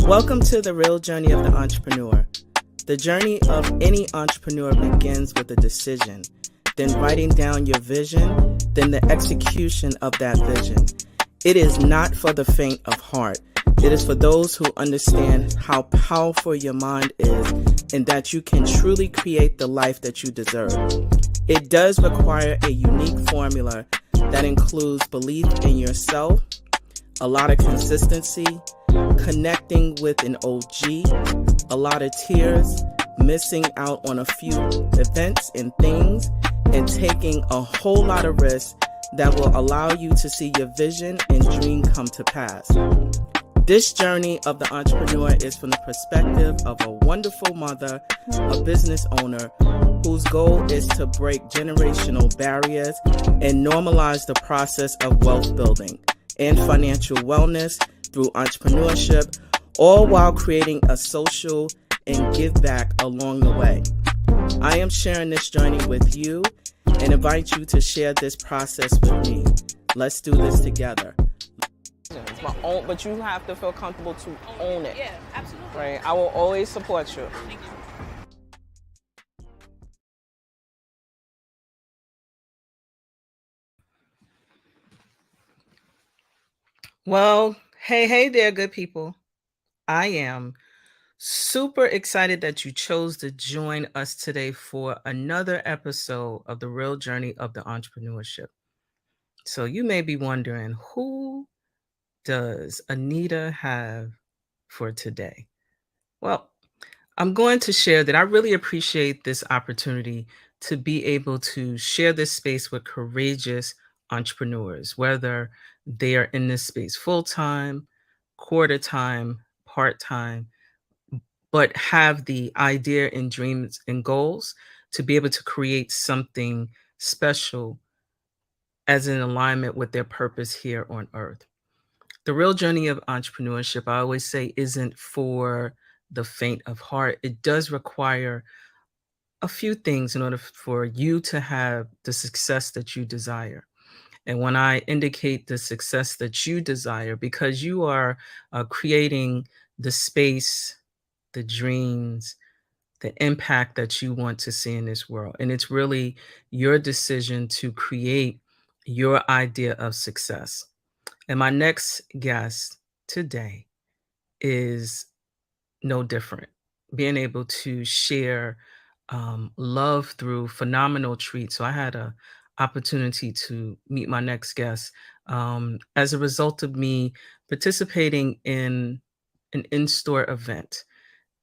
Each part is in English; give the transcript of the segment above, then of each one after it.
Welcome to the real journey of the entrepreneur. The journey of any entrepreneur begins with a decision, then writing down your vision, then the execution of that vision. It is not for the faint of heart. It is for those who understand how powerful your mind is and that you can truly create the life that you deserve. It does require a unique formula that includes belief in yourself, a lot of consistency, connecting with an OG, a lot of tears, missing out on a few events and things, and taking a whole lot of risks that will allow you to see your vision and dream come to pass. This journey of the entrepreneur is from the perspective of a wonderful mother, a business owner, whose goal is to break generational barriers and normalize the process of wealth building and financial wellness through entrepreneurship, all while creating a social and give back along the way. I am sharing this journey with you and invite you to share this process with me. Let's do this together. It's my own, but you have to feel comfortable to own it. Yeah, absolutely. Right? I will always support you. Thank you. Well, hey there, good people. I am super excited that you chose to join us today for another episode of the real journey of the entrepreneurship. So you may be wondering, who does Anita have for today? Well, I'm going to share that I really appreciate this opportunity to be able to share this space with courageous entrepreneurs, whether they are in this space full time, quarter time, part time, but have the idea and dreams and goals to be able to create something special as in alignment with their purpose here on earth. The real journey of entrepreneurship, I always say, isn't for the faint of heart. It does require a few things in order for you to have the success that you desire. And when I indicate the success that you desire, because you are creating the space, the dreams, the impact that you want to see in this world. And it's really your decision to create your idea of success. And my next guest today is no different. Being able to share love through phenomenal treats. So I had a opportunity to meet my next guest as a result of me participating in an in-store event.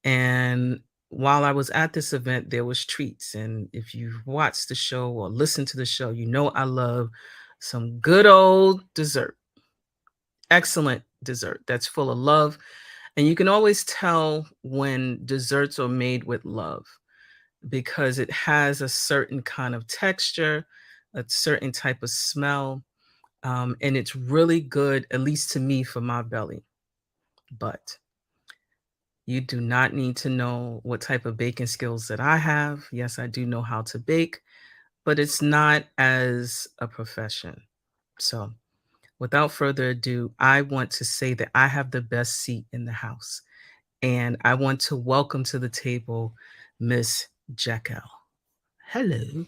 And while I was at this event, there was treats. And if you've watched the show or listened to the show, you know I love some good old dessert. Excellent dessert that's full of love. And you can always tell when desserts are made with love because it has a certain kind of texture, a certain type of smell, and it's really good, at least to me, for my belly. But you do not need to know what type of baking skills that I have. Yes, I do know how to bake, but it's not as a profession. So, without further ado, I want to say that I have the best seat in the house. And I want to welcome to the table Miss Jacquel. Hello.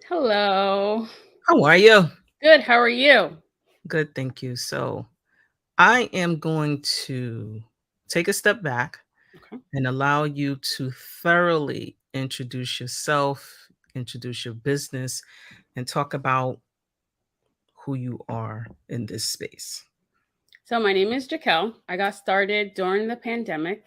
Hello. How are you? Good. How are you? Good, thank you. So, I am going to take a step back Okay. and allow you to thoroughly introduce yourself, introduce your business, and talk about who you are in this space. So my name is Jacquel. I got started during the pandemic.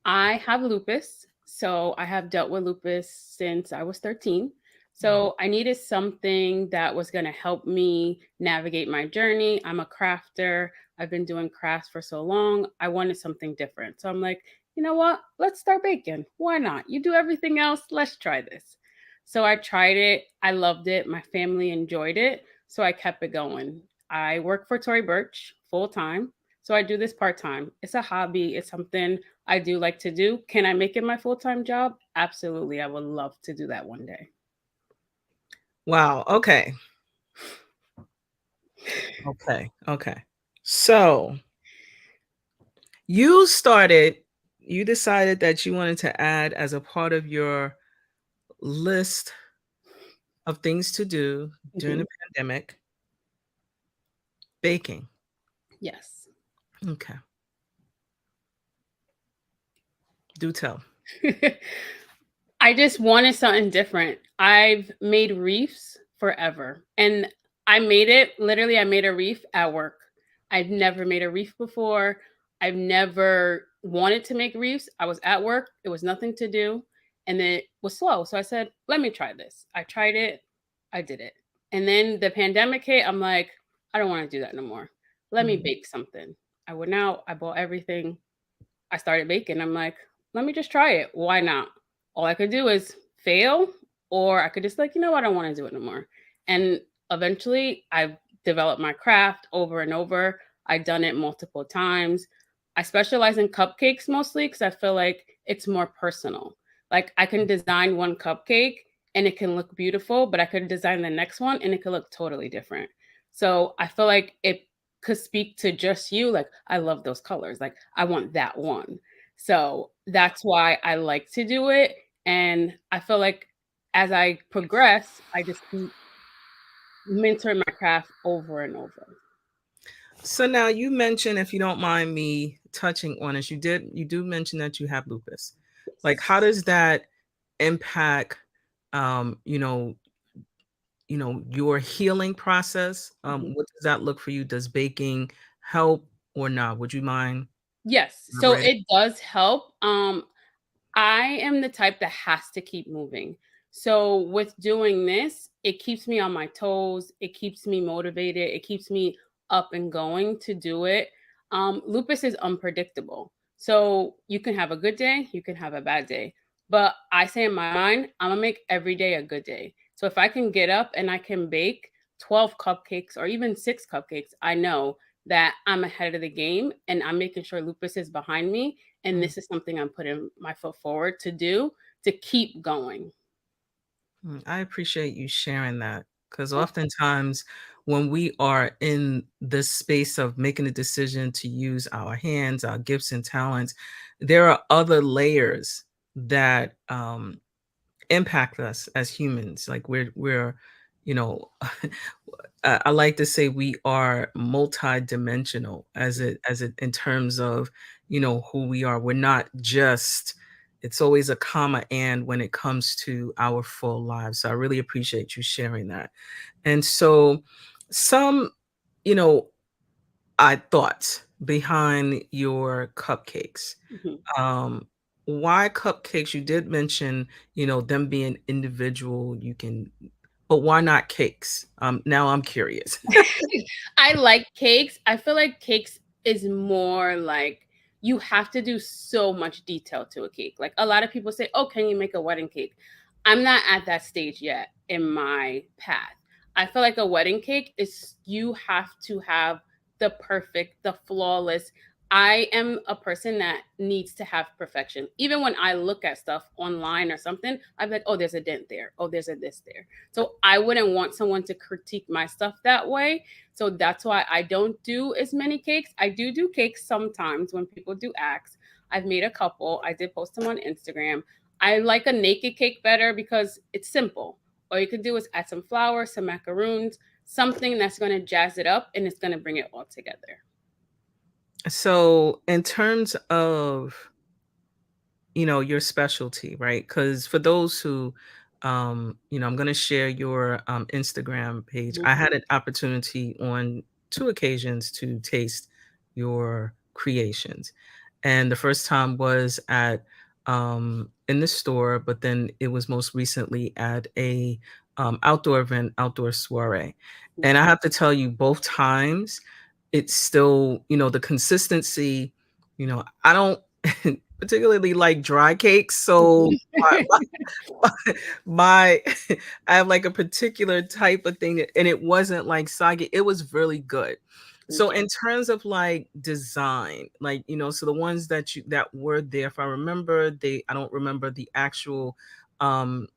I have lupus. So I have dealt with lupus since I was 13. So I needed something that was going to help me navigate my journey. I'm a crafter. I've been doing crafts for so long. I wanted something different. So I'm like, you know what? Let's start baking. Why not? You do everything else. Let's try this. So I tried it. I loved it. My family enjoyed it. So I kept it going. I work for Tory Burch full time. So I do this part time. It's a hobby. It's something I do like to do. Can I make it my full time job? Absolutely. I would love to do that one day. Wow. Okay. Okay. So You started, you decided that you wanted to add as a part of your list of things to do during the Mhm. pandemic, baking. Yes. Okay. Do tell. I just wanted something different. I've made reefs forever. And I made it literally, I made a reef at work. I've never made a reef before. I've never wanted to make reefs. I was at work, it was nothing to do, and it was slow. So I said, let me try this. I tried it, I did it. And then the pandemic hit. I'm like, I don't want to do that no more. Let me Mhm. bake something. I went out, I bought everything, I started baking. I'm like, let me just try it. Why not? All I could do is fail, or I could just like, you know what, I don't want to do it no more. And eventually I've developed my craft over and over. I've done it multiple times. I specialize in cupcakes mostly because I feel like it's more personal. Like I can design one cupcake and it can look beautiful, but I could design the next one and it could look totally different. So I feel like it could speak to just you. Like, I love those colors. Like, I want that one. So that's why I like to do it. And I feel like as I progress, I just keep mentoring my craft over and over. So now you mentioned, if you don't mind me touching on it, you do mention that you have lupus. Like, Yes. how does that impact, um, you know, your healing process? Mhm. What does that look for you? Does baking help or not? Would you mind Yes. So elaborating? it does help. I am the type that has to keep moving. So with doing this, it keeps me on my toes. It keeps me motivated. It keeps me up and going to do it. Lupus is unpredictable. So you can have a good day, you can have a bad day. But I say in my mind, I'm gonna make every day a good day. So if I can get up and I can bake 12 cupcakes or even 6 cupcakes, I know that I'm ahead of the game and I'm making sure Lupus is behind me, and Mm, this is something I'm putting my foot forward to do to keep going. I appreciate you sharing that, because Oh, oftentimes when we are in this space of making a decision to use our hands, our gifts and talents, there are other layers that impact us as humans. Like we're you know I like to say we are multi-dimensional as it in terms of who we are. We're not just, it's always a comma and when it comes to our full lives. So I really appreciate you sharing that. And so some you know thoughts behind your cupcakes. mhm. um, why cupcakes? You did mention, them being individual, you can, but why not cakes? Now I'm curious. I like cakes. I feel like cakes is more like you have to do so much detail to a cake. Like a lot of people say, "Oh, can you make a wedding cake?" I'm not at that stage yet in my path. I feel like a wedding cake is you have to have the perfect, the flawless. I am a person that needs to have perfection. Even when I look at stuff online or something, I'm like, "Oh, there's a dent there. Oh, there's a this there." So I wouldn't want someone to critique my stuff that way. So that's why I don't do as many cakes. I do cakes sometimes when people do ask. I've made a couple. I did post them on Instagram. I like a naked cake better because it's simple. All you can do is add some flour, some macaroons, something that's going to jazz it up and it's going to bring it all together. So in terms of your specialty, right? Because for those who, I'm going to share your Instagram page. Mhm. I had an opportunity on two occasions to taste your creations. And the first time was at in the store, but then it was most recently at a outdoor event, outdoor soiree. And I have to tell you, both times, it's still, the consistency, I don't particularly like dry cakes, so my my I have, like, a particular type of thing that, and it wasn't, like, soggy, it was really good. So Thank in you. terms of, like, design, like, so the ones that were there, if I remember, I don't remember the actual, um,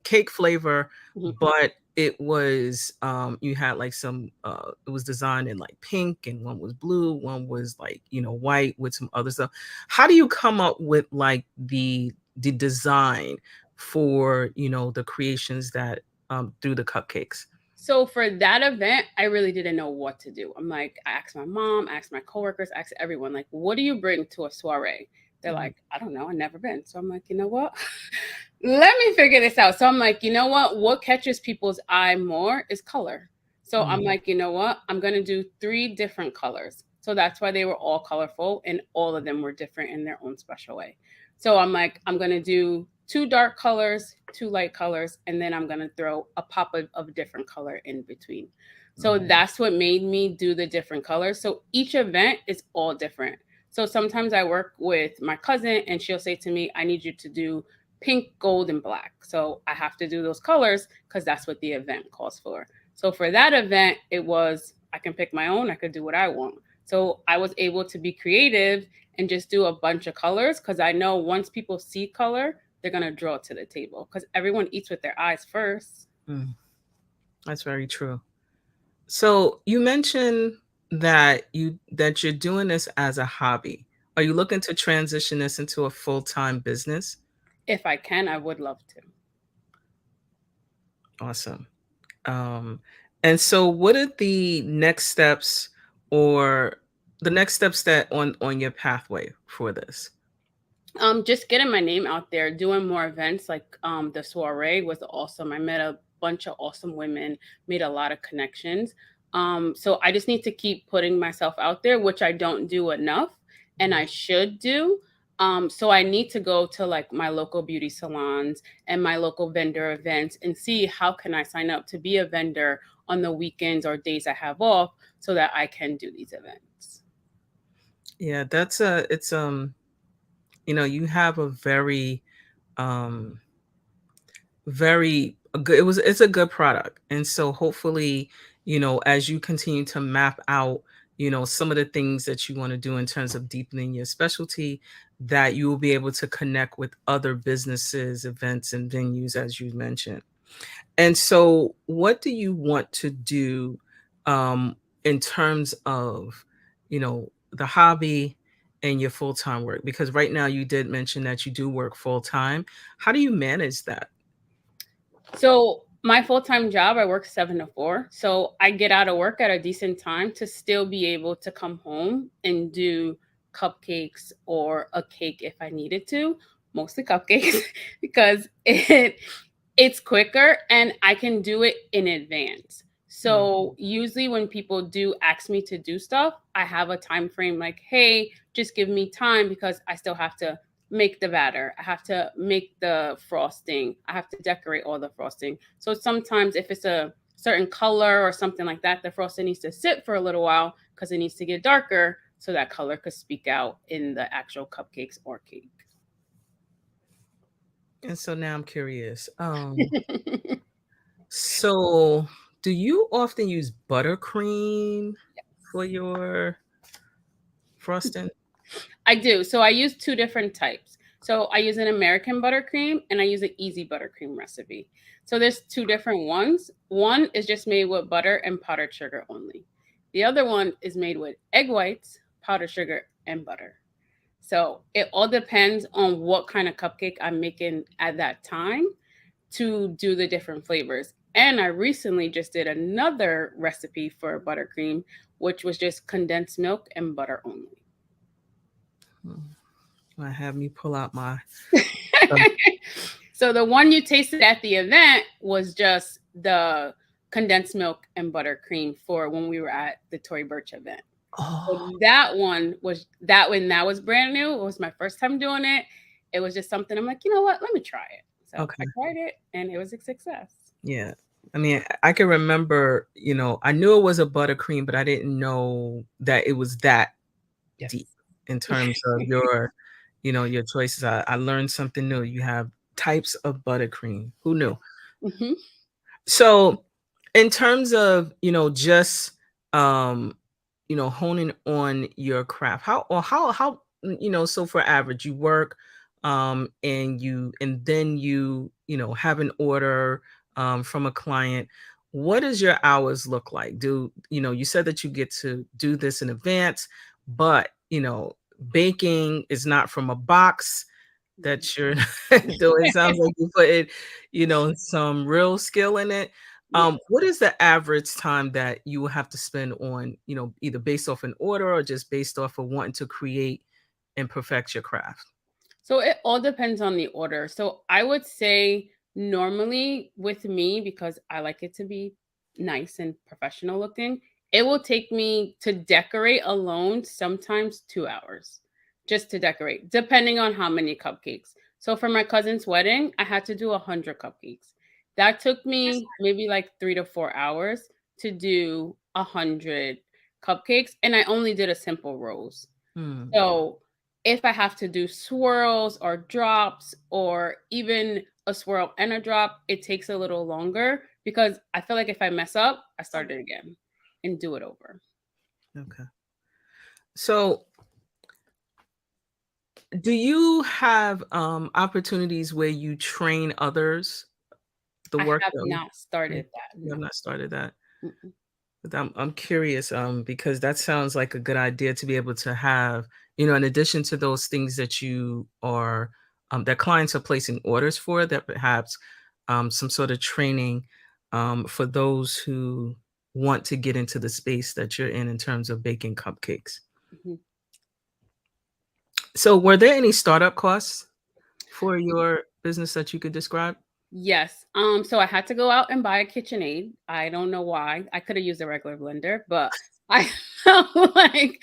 cake flavor, Mhm. but it was you had like some it was designed in like pink, and one was blue, one was like, white with some other stuff. How do you come up with like the design for, the creations that through the cupcakes? So for that event, I really didn't know what to do. I'm like, I asked my mom, I asked my coworkers, I asked everyone, like, what do you bring to a soiree? They're Mhm. like, I don't know, I've never been. So I'm like, you know what? Let me figure this out. So I'm like, you know what? What catches people's eye more is color. So I'm Mhm. like, you know what? I'm going to do 3 different colors. So that's why they were all colorful and all of them were different in their own special way. So I'm like, I'm going to do 2 dark colors, 2 light colors, and then I'm going to throw a pop of different color in between. So Mhm. that's what made me do the different colors. So each event is all different. So sometimes I work with my cousin and she'll say to me, I need you to do pink, gold, and black. So I have to do those colors because that's what the event calls for. So for that event, it was I can pick my own, I could do what I want. So I was able to be creative and just do a bunch of colors because I know once people see color, they're going to draw to the table because everyone eats with their eyes first. Mm. That's very true. So you mentioned that you're doing this as a hobby. Are you looking to transition this into a full-time business? If I can, I would love to. Awesome. Um, and so what are the next steps, or the next steps that on your pathway for this? Just getting my name out there, doing more events like the soiree was awesome. I met a bunch of awesome women, made a lot of connections. So I just need to keep putting myself out there, which I don't do enough, and I should do. So I need to go to like my local beauty salons and my local vendor events and see how can I sign up to be a vendor on the weekends or days I have off so that I can do these events. Yeah, that's it's you have a very um very a good it's a good product. And so hopefully, as you continue to map out, some of the things that you want to do in terms of deepening your specialty, that you will be able to connect with other businesses, events, and venues, as you mentioned. And so what do you want to do in terms of, the hobby and your full-time work? Because right now you did mention that you do work full-time. How do you manage that? So my full-time job, I work 7 to 4. So I get out of work at a decent time to still be able to come home and do cupcakes or a cake if I needed to, mostly cupcakes because it's quicker and I can do it in advance. Mm. So usually when people do ask me to do stuff, I have a time frame like, hey, just give me time because I still have to make the batter. I have to make the frosting. I have to decorate all the frosting. So sometimes if it's a certain color or something like that, the frosting needs to sit for a little while because it needs to get darker so that color could speak out in the actual cupcakes or cake. And so now I'm curious. So do you often use buttercream for your frosting? I do. So I use 2 different types. So I use an American buttercream and I use an easy buttercream recipe. So there's 2 different ones. One is just made with butter and powdered sugar only. The other one is made with egg whites, powdered sugar, and butter. So it all depends on what kind of cupcake I'm making at that time to do the different flavors. And I recently just did another recipe for buttercream, which was just condensed milk and butter only. Mm. I have me pull out my um, So the one you tasted at the event was just the condensed milk and buttercream for when we were at the Tory Burch event. So oh, that one was that when that was brand new. It was my first time doing it. It was just something I'm like, you know what? Let me try it. So I okay. tried it and it was a success. Yeah. I mean, I can remember, I knew it was a buttercream, but I didn't know that it was that Yes. deep in terms of your choices. I learned something new. You have types of buttercream. Who knew? Hmm. So, in terms of, just um, honing on your craft, how so for average, you work and then you have an order. from a client, what does your hours look like? Do you said that you get to do this in advance, but baking is not from a box Mhm. that you're doing. It sounds like you put it, some real skill in it. Yeah. What is the average time that you will have to spend on, either based off an order or just based off of wanting to create and perfect your craft? So it all depends on the order. So I would say normally with me, because I like it to be nice and professional looking, it will take me to decorate alone sometimes 2 hours just to decorate, depending on how many cupcakes. So for my cousin's wedding, I had to do 100 cupcakes. That took me maybe like 3 to 4 hours to do 100 cupcakes. And I only did a simple rose. Hmm. So if I have to do swirls or drops or even a swirl and a drop, it takes a little longer because I feel like if I mess up, I start it again and do it over. Okay. So, do you have opportunities where you train others the I work have that not started that. you have No. not started that? Mm-mm. But I'm curious, because that sounds like a good idea to be able to have, in addition to those things that you are, that clients are placing orders for, that perhaps some sort of training for those who want to get into the space that you're in terms of baking cupcakes. Mhm. So, were there any startup costs for your business that you could describe? Yes. So I had to go out and buy a KitchenAid. I don't know why. I could have used a regular blender, but I felt like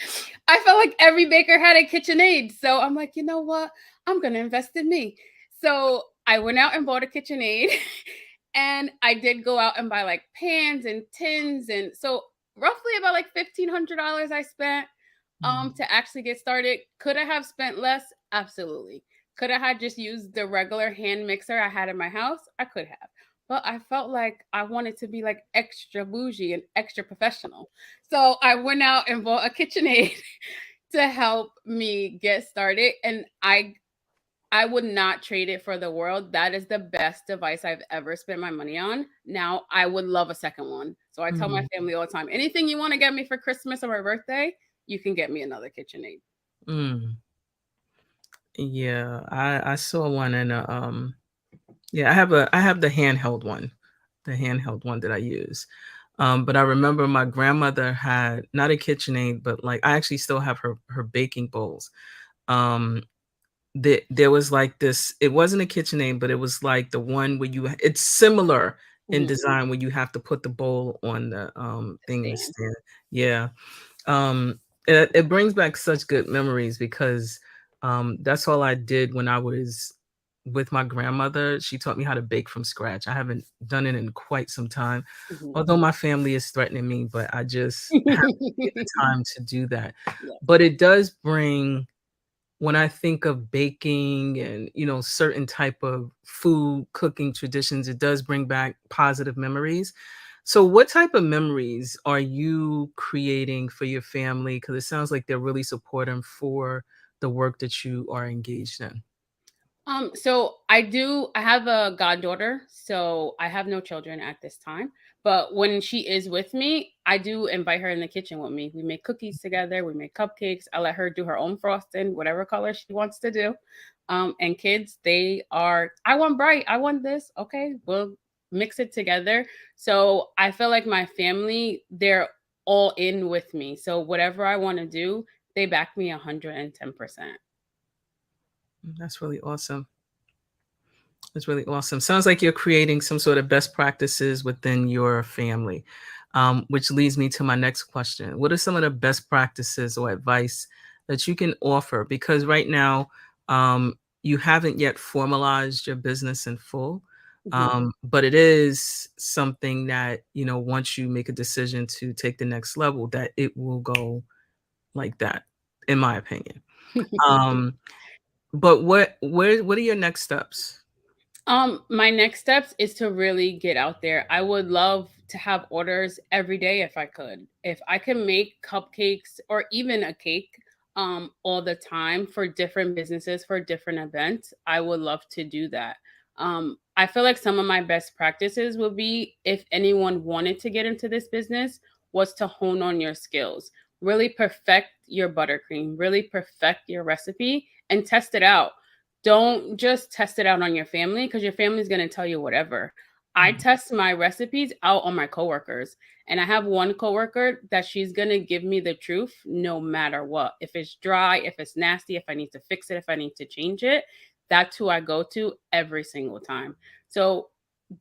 every baker had a KitchenAid. So I'm like, you know what? I'm gonna invest in me. So I went out and bought a KitchenAid and I did go out and buy like pans and tins. And so roughly about like $1,500 I spent Mm, to actually get started. Could I have spent less? Absolutely. Could I have just used the regular hand mixer I had in my house? I could have. But I felt like I wanted to be like extra bougie and extra professional. So I went out and bought a KitchenAid to help me get started. And I would not trade it for the world. That is the best device I've ever spent my money on. Now I would love a second one. So I tell my mm, family all the time, anything you want to get me for Christmas or my birthday, you can get me another KitchenAid. mm. Yeah, I saw one in a yeah, I have the handheld one that I use. But I remember my grandmother had not a KitchenAid, but like I actually still have her baking bowls. Um, there was like this. It wasn't a KitchenAid, but it was like the one where it's similar in Mhm. design where you have to put the bowl on the thing to Stand. stand. Yeah. Um, it brings back such good memories because that's all I did when I was with my grandmother. She taught me how to bake from scratch. I haven't done it in quite some time, Mhm. although my family is threatening me, but I just haven't made the time to do that. Yeah. But it does bring, when I think of baking and certain type of food cooking traditions, it does bring back positive memories. So, what type of memories are you creating for your family? Because it sounds like they're really supportive for the work that you are engaged in. So I have a goddaughter, so I have no children at this time. But when she is with me, I do invite her in the kitchen with me. We make cookies together, we make cupcakes. I let her do her own frosting, whatever color she wants to do. And kids, they are, I want bright, I want this. Okay, we'll mix it together. So I feel like my family, they're all in with me. So whatever I want to do, they back me 110%. That's really awesome. That's really awesome. Sounds like you're creating some sort of best practices within your family, which leads me to my next question. What are some of the best practices or advice that you can offer? Because right now, you haven't yet formalized your business in full, Mhm. but it is something that, once you make a decision to take the next level, that it will go like that, in my opinion. Um, but what are your next steps? My next steps is to really get out there. I would love to have orders every day if I could. If I can make cupcakes or even a cake all the time for different businesses for different events, I would love to do that. I feel like some of my best practices would be, if anyone wanted to get into this business, was to hone on your skills. Really perfect your buttercream, really perfect your recipe and test it out. Don't just test it out on your family, because your family's going to tell you whatever. I Mm. test my recipes out on my coworkers. And I have one coworker that she's going to give me the truth no matter what. If it's dry, if it's nasty, if I need to fix it, if I need to change it, that's who I go to every single time. So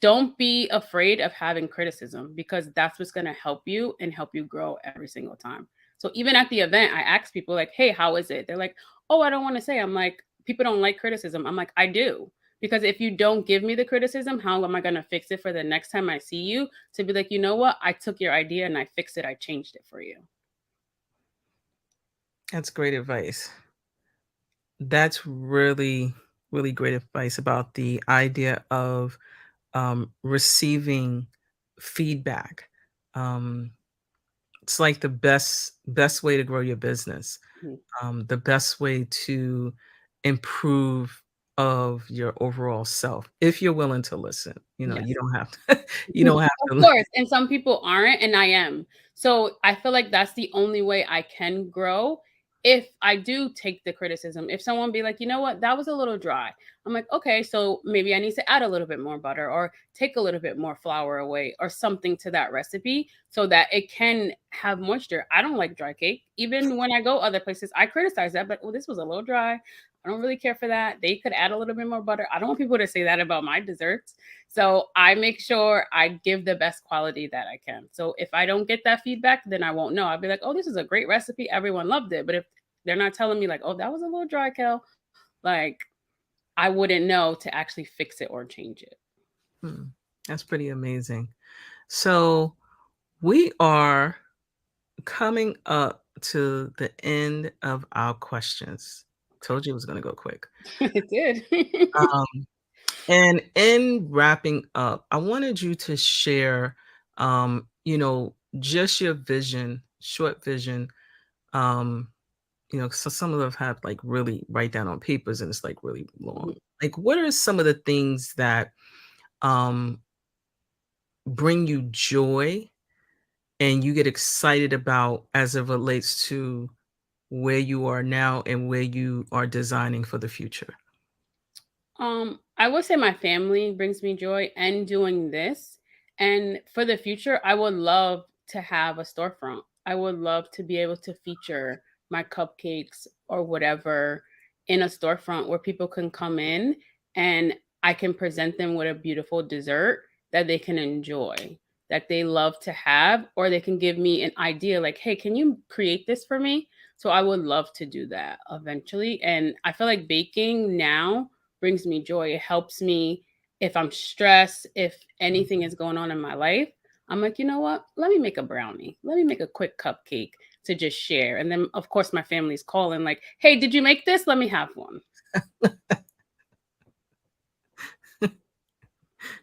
don't be afraid of having criticism, because that's what's going to help you and help you grow every single time. So even at the event, I ask people like, "Hey, how is it?" They're like, "Oh, I don't want to say." I'm like, "People don't like criticism." I'm like, "I do." Because if you don't give me the criticism, how am I going to fix it for the next time I see you? To be like, you know what? I took your idea and I fixed it. I changed it for you. That's great advice. That's really, really great advice about the idea of receiving feedback. Um, it's like the best way to grow your business, Mhm. the best way to improve of your overall self. If you're willing to listen, you Yes. don't have to, you don't have Of to. course, and some people aren't, and I am. So, I feel like that's the only way I can grow, if I do take the criticism. If someone be like, "You know what? That was a little dry." I'm like, "Okay, so maybe I need to add a little bit more butter, or take a little bit more flour away, or something to that recipe so that it can have moisture." I don't like dry cake. Even when I go other places, I criticize that, but, "Oh, this was a little dry. I don't really care for that. They could add a little bit more butter." I don't want people to say that about my desserts. So I make sure I give the best quality that I can. So if I don't get that feedback, then I won't know. I'll be like, "Oh, this is a great recipe. Everyone loved it." But if they're not telling me like, "Oh, that was a little dry, Kel," like, I wouldn't know to actually fix it or change it. Hmm, that's pretty amazing. So we are coming up to the end of our questions. Told you it was going to go quick. It did. Um, and in wrapping up, I wanted you to share, just your vision, short vision. Um, so some of them have like really write down on papers and it's like really long. Like, what are some of the things that um, bring you joy and you get excited about as it relates to where you are now and where you are designing for the future? I would say my family brings me joy, and doing this. And for the future, I would love to have a storefront. I would love to be able to feature my cupcakes or whatever in a storefront where people can come in and I can present them with a beautiful dessert that they can enjoy, that they love to have, or they can give me an idea like, "Hey, can you create this for me?" So I would love to do that eventually. And I feel like baking now brings me joy. It helps me if I'm stressed, if anything is going on in my life. I'm like, "You know what? Let me make a brownie. Let me make a quick cupcake to just share." And then, of course, my family's calling, like, "Hey, did you make this? Let me have one."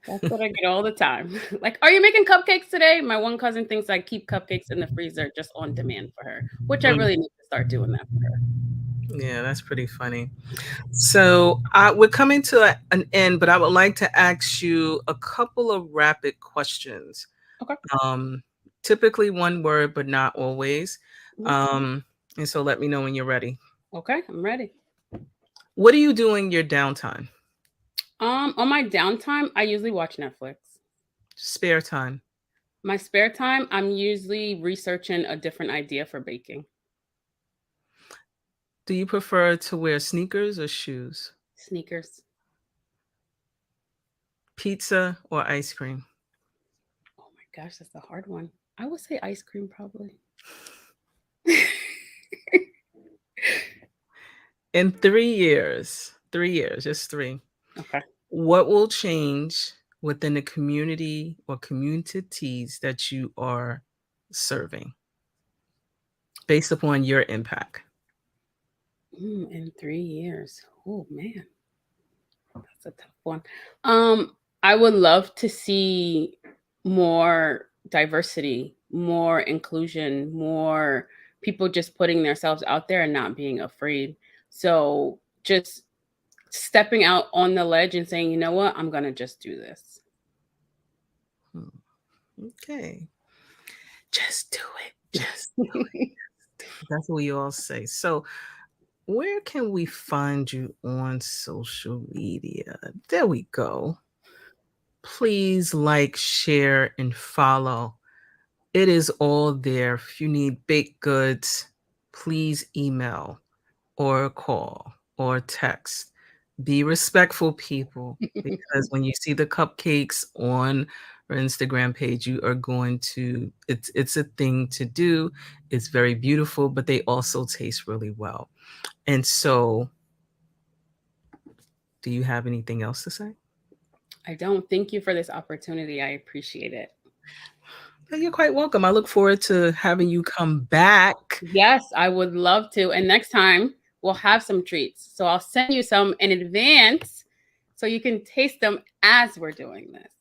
That's what I get all the time. Like, "Are you making cupcakes today?" My one cousin thinks I keep cupcakes in the freezer just on demand for her, which I Mm, really need to start doing that for her. yeah, that's pretty funny. So we're coming to an end, but I would like to ask you a couple of rapid questions. Okay. Um, Typically one word, but not always. Mhm. Um, and so let me know when you're ready. Okay, I'm ready. What are you doing your downtime? On my downtime, I usually watch Netflix. Spare time? My spare time, I'm usually researching a different idea for baking. Do you prefer to wear sneakers or shoes? Sneakers. Pizza or ice cream? Oh my gosh, that's a hard one. I would say ice cream probably. In 3 years, 3 years, just three, Okay. what will change within the community or communities that you are serving based upon your impact? In 3 years. Oh man, that's a tough one. Um, I would love to see more diversity, more inclusion, more people just putting themselves out there and not being afraid. So just stepping out on the ledge and saying, you know what, I'm going to just do this. Okay. Just do it. Just do it. That's what we all say. So, where can we find you on social media? There we go. Please like, share, and follow. It is all there. If you need baked goods, please email or call or text. Be respectful, people, because when you see the cupcakes on our Instagram page, you are going to it's a thing to do. It's very beautiful, but they also taste really well. And so, do you have anything else to say? I don't. Thank you for this opportunity. I appreciate it. You're quite welcome. I look forward to having you come back. Yes, I would love to. And next time we'll have some treats. So I'll send you some in advance so you can taste them as we're doing this.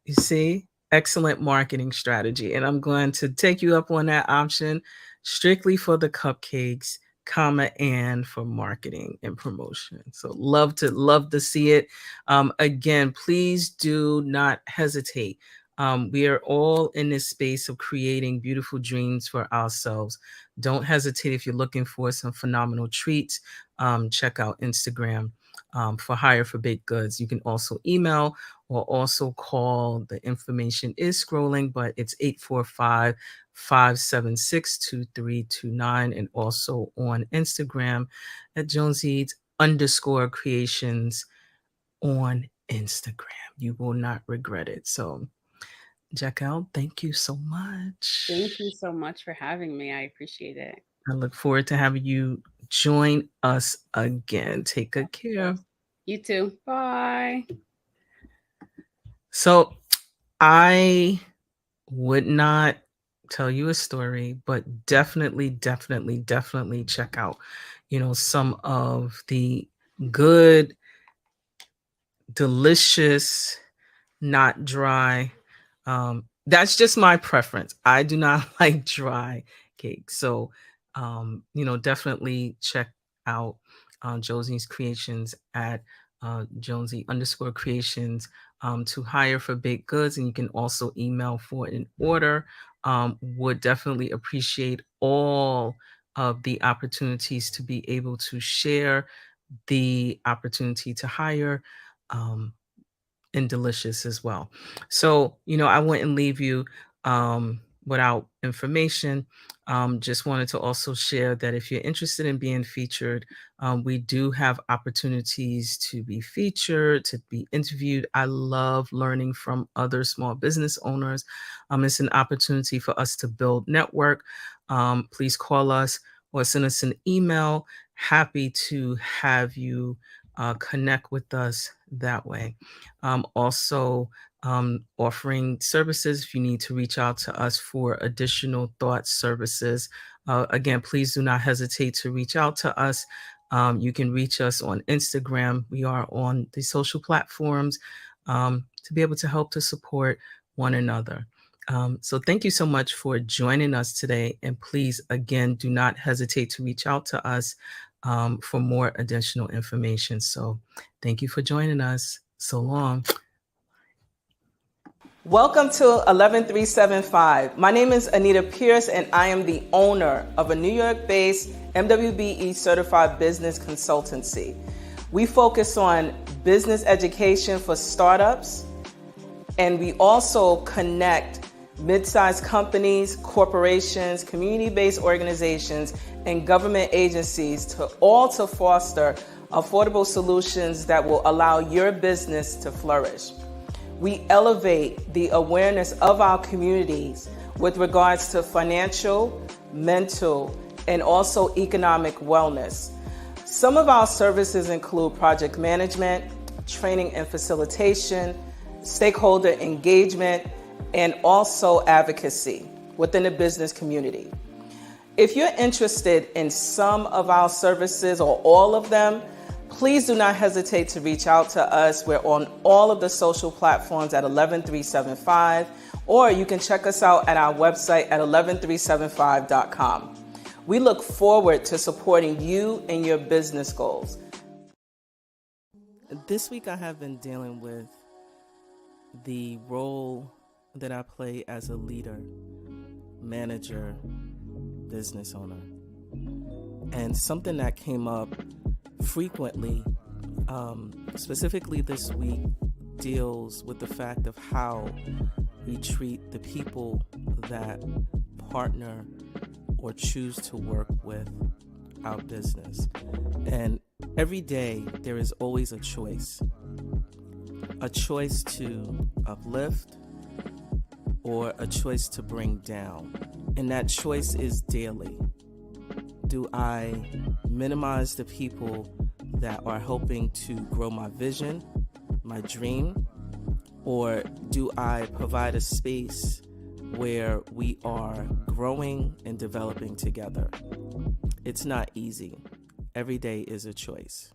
You see, excellent marketing strategy. And I'm going to take you up on that option strictly for the cupcakes, comma, and for marketing and promotion. So love to see it. Again, please do not hesitate. We are all in this space of creating beautiful dreams for ourselves. Don't hesitate if you're looking for some phenomenal treats. Check out Instagram for Hire for Baked Goods. You can also email or also call. The information is scrolling, but it's 845-576-2329, and also on Instagram at Jonesy_Creations on Instagram. You will not regret it. So, Jacquel, thank you so much. Thank you so much for having me. I appreciate it. I look forward to having you join us again. Take good care. You too. Bye. So, I would not tell you a story, but definitely check out, some of the good, delicious, not dry. That's just my preference. I do not like dry cake. So, definitely check out Josie's Creations at Jonesy_Creations to hire for baked goods. And you can also email for an order. Would definitely appreciate all of the opportunities to be able to share the opportunity to hire. And delicious as well. So, I wouldn't leave you without information. Just wanted to also share that if you're interested in being featured, we do have opportunities to be featured, to be interviewed. I love learning from other small business owners. It's an opportunity for us to build network. Please call us or send us an email. Happy to have you connect with us that way. Also, offering services if you need to reach out to us for additional thought services. Again, please do not hesitate to reach out to us. You can reach us on Instagram. We are on the social platforms to be able to help to support one another. So thank you so much for joining us today. And please, again, do not hesitate to reach out to us for more additional information. So thank you for joining us. So long. Welcome to 11375. My name is Anita Pierce, and I am the owner of a New York-based MWBE certified business consultancy. We focus on business education for startups, and we also connect mid-sized companies, corporations, community-based organizations, and government agencies to foster affordable solutions that will allow your business to flourish. We elevate the awareness of our communities with regards to financial, mental, and also economic wellness. Some of our services include project management, training and facilitation, stakeholder engagement, and also advocacy within the business community. If you're interested in some of our services or all of them, please do not hesitate to reach out to us. We're on all of the social platforms at 11375, or you can check us out at our website at 11375.com. We look forward to supporting you and your business goals. This week I have been dealing with the role that I play as a leader, manager, business owner. And something that came up frequently, specifically this week, deals with the fact of how we treat the people that partner or choose to work with our business. And every day there is always a choice to uplift or a choice to bring down. And that choice is daily. Do I minimize the people that are helping to grow my vision, my dream, or do I provide a space where we are growing and developing together? It's not easy. Every day is a choice.